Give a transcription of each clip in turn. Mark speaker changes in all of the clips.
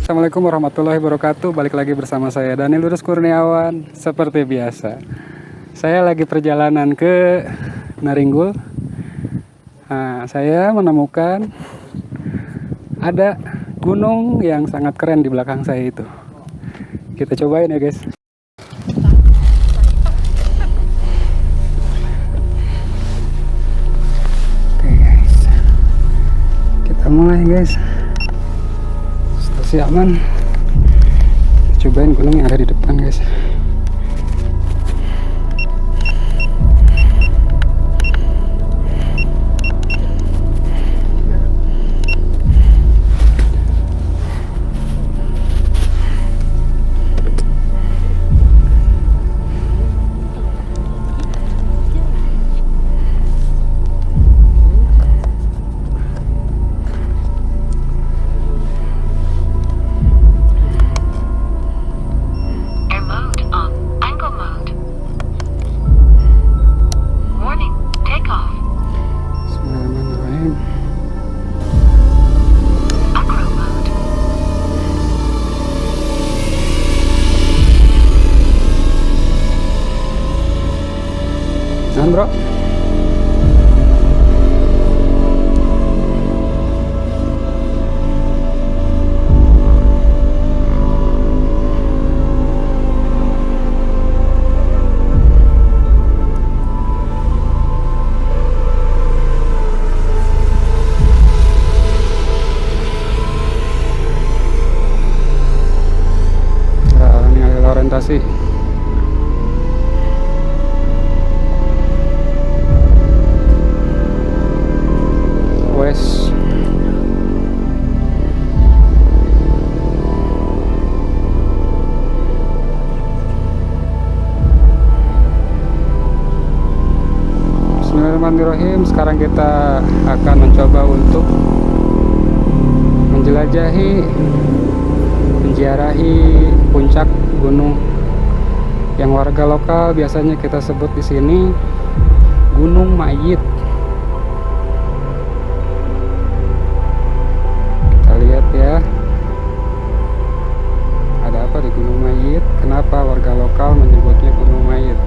Speaker 1: Assalamualaikum warahmatullahi wabarakatuh. Balik lagi bersama saya Dani Lurus Kurniawan. Seperti biasa, saya lagi perjalanan ke Naringgul. Nah, saya menemukan ada gunung yang sangat keren di belakang saya itu. Kita cobain ya guys. Oke guys, kita mulai guys. Situasi aman. Cobain gunung yang ada di depan guys. Bro, ya, ini ada orientasi. West. Bismillahirrahmanirrahim. Sekarang kita akan mencoba untuk menziarahi puncak gunung yang warga lokal biasanya kita sebut di sini Gunung Mayit. Lihat ya, ada apa di Gunung Mayit? Kenapa warga lokal menyebutnya Gunung Mayit?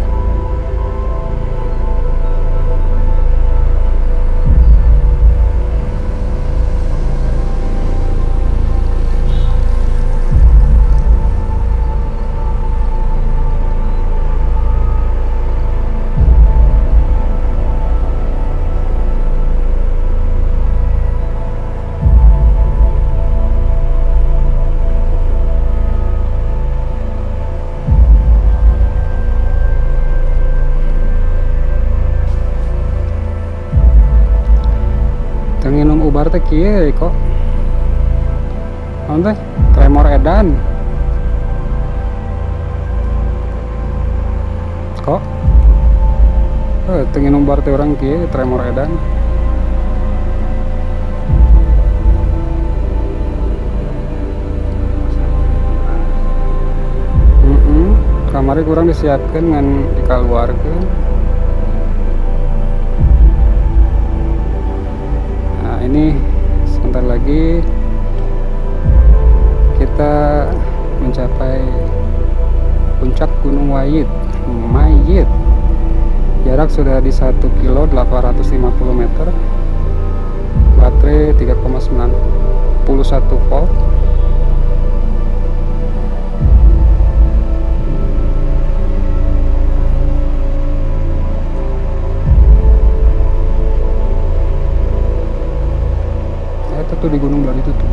Speaker 1: Nginum ubar teh kieu kok. Naon teh? Tremor edan. Kok? Teu nginum ubar teh urang kieu tremor edan. Kamari kurang disiapkeun ngan dikaluarkeun. Ini sebentar lagi kita mencapai puncak Gunung Mayit. Jarak sudah di 1 kilo 850 meter. Baterai 3,91 volt. Tuh di gunung baru itu tuh.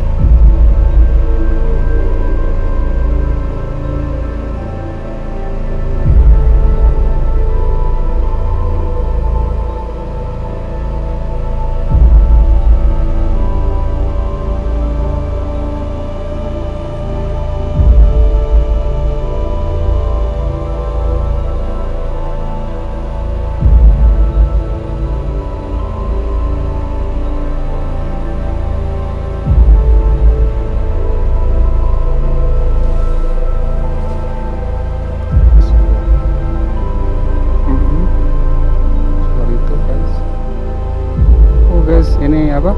Speaker 1: ini apa,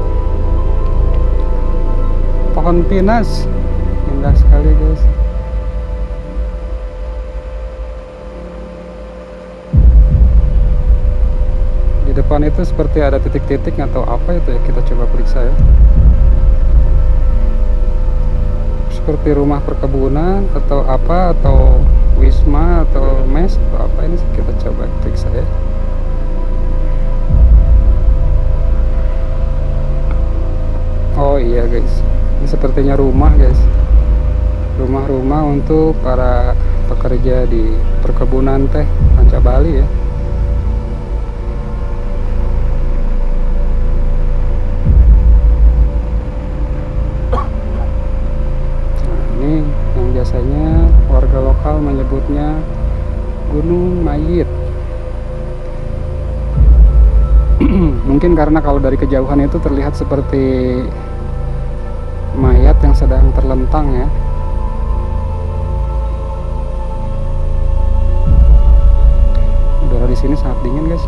Speaker 1: pohon pinus. Ini indah sekali guys. Di depan itu seperti ada titik-titik atau apa itu ya, kita coba periksa ya. Seperti rumah perkebunan atau apa, atau wisma atau mes atau apa ini, kita coba periksa ya. Oh iya guys, ini sepertinya rumah guys, rumah-rumah untuk para pekerja di perkebunan teh Ranca Bali ya. Ini yang biasanya warga lokal menyebutnya Gunung Mayit. Mungkin karena kalau dari kejauhan itu terlihat seperti mayat yang sedang terlentang ya. Udara di sini sangat dingin guys.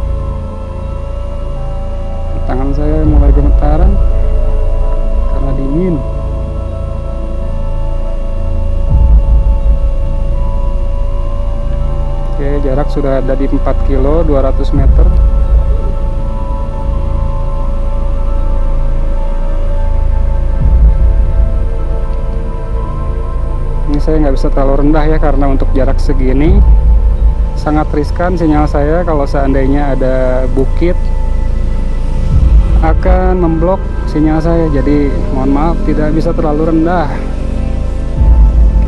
Speaker 1: Tangan saya mulai gemetaran karena dingin. Oke, jarak sudah ada di 4 kilo 200 meter. Ini saya nggak bisa terlalu rendah ya, karena untuk jarak segini sangat riskan sinyal saya. Kalau seandainya ada bukit akan memblok sinyal saya, jadi mohon maaf tidak bisa terlalu rendah.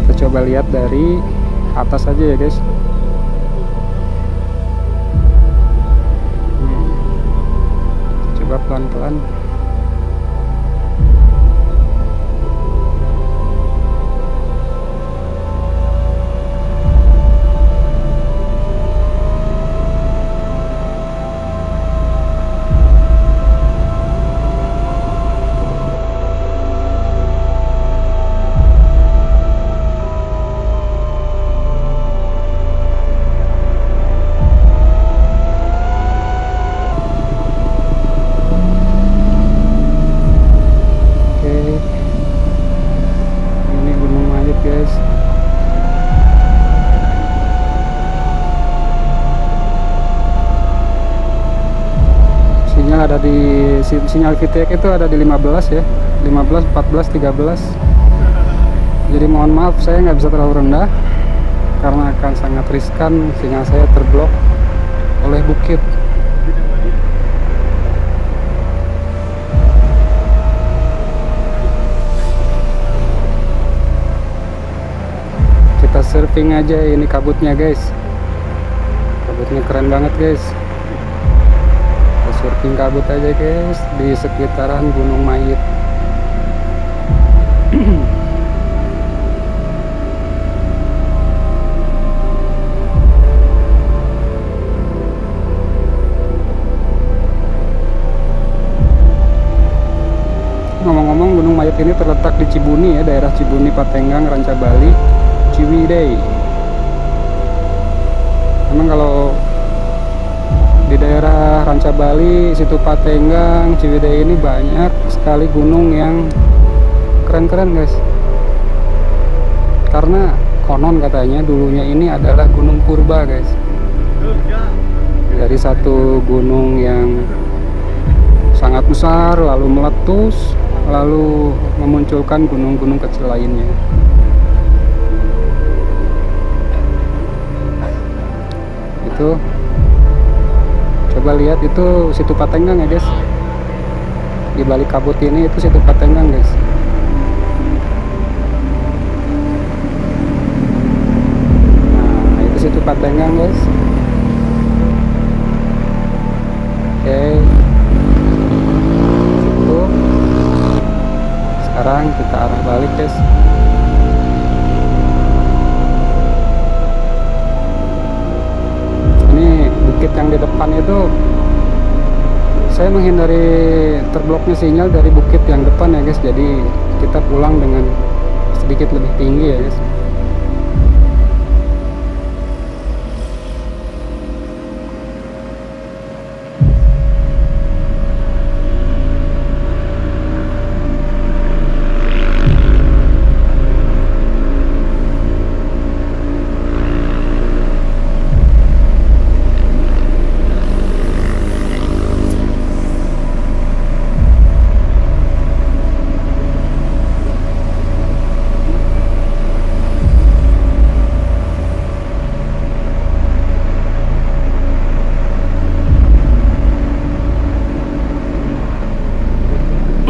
Speaker 1: Kita coba lihat dari atas aja ya guys. Coba pelan-pelan. Ada di sinyal VTX itu ada di 15 ya, 15, 14, 13. Jadi mohon maaf saya nggak bisa terlalu rendah karena akan sangat riskan sinyal saya terblok oleh bukit. Kita surfing aja ini kabutnya guys, kabutnya keren banget guys. Surfing kabut aja guys di sekitaran Gunung Mayit. Ngomong-ngomong, Gunung Mayit ini terletak di Cibuni ya, daerah Cibuni, Patenggang, Ranca Bali, Ciwidey. Memang kalau di daerah Ranca Bali, situ Patenggang, Ciwidey ini banyak sekali gunung yang keren-keren guys. Karena konon katanya dulunya ini adalah gunung purba guys. Dari satu gunung yang sangat besar lalu meletus, lalu memunculkan gunung-gunung kecil lainnya. Itu coba lihat, itu situ Patenggang ya guys. Di balik kabut ini itu situ Patenggang guys. Nah itu situ Patenggang guys. Oke, situ. Sekarang kita arah balik guys. Bukit yang di depan itu saya menghindari terbloknya sinyal dari bukit yang depan ya guys, jadi kita pulang dengan sedikit lebih tinggi ya guys.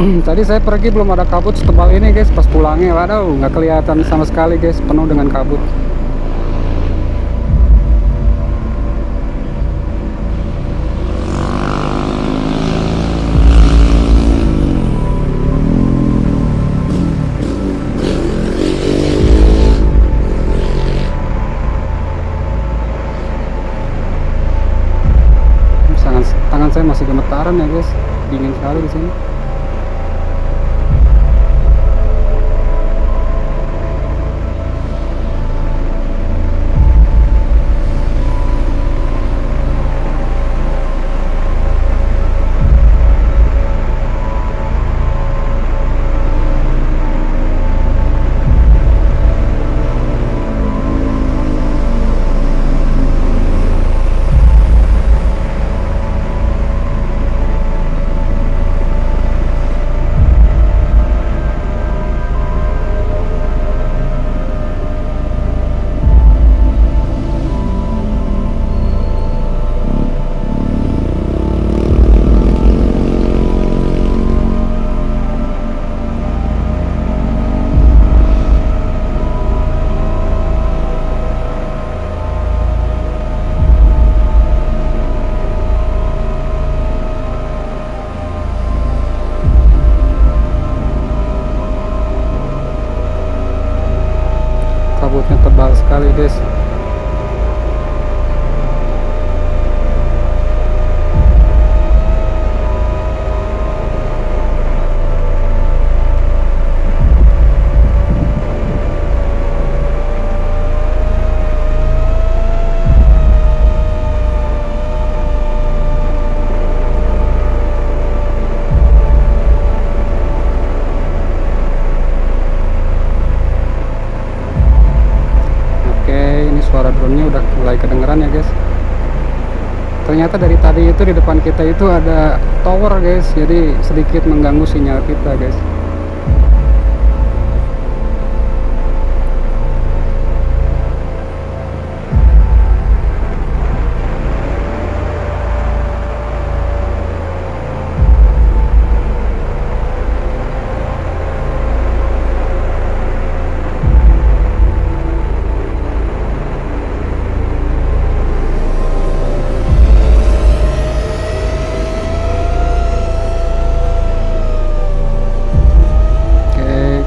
Speaker 1: Tadi saya pergi belum ada kabut setebal ini guys, pas pulangnya waduh nggak kelihatan sama sekali guys, penuh dengan kabut. Tangan saya masih gemetaran ya guys, dingin sekali di sini. Kabutnya tebal sekali guys. Suara drone-nya udah mulai kedengeran ya guys. Ternyata dari tadi itu di depan kita itu ada tower guys, jadi sedikit mengganggu sinyal kita guys.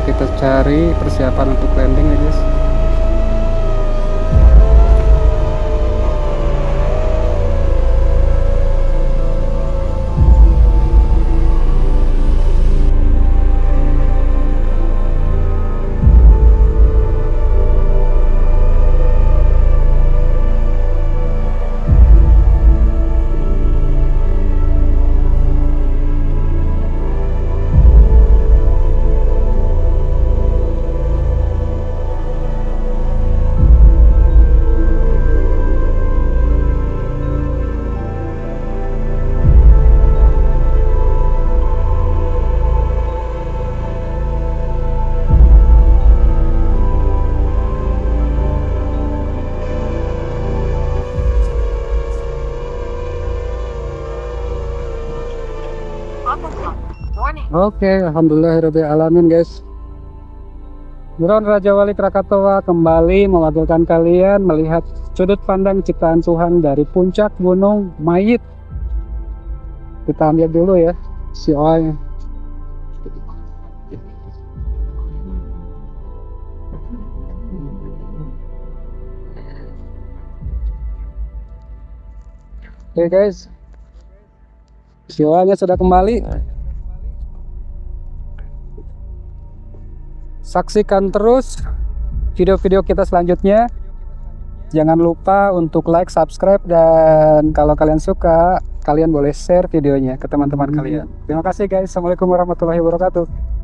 Speaker 1: Kita cari persiapan untuk landing ya guys. Oke, alhamdulillahirabbil alamin guys. Drone Raja Wali Krakatoa kembali mewakilkan kalian melihat sudut pandang ciptaan Tuhan dari puncak Gunung Mayit. Kita ambil dulu ya si oil. Oke guys, si oilnya sudah kembali. Saksikan terus video-video kita selanjutnya. Jangan lupa untuk like, subscribe, dan kalau kalian suka, kalian boleh share videonya ke teman-teman kalian. Terima kasih guys. Assalamualaikum warahmatullahi wabarakatuh.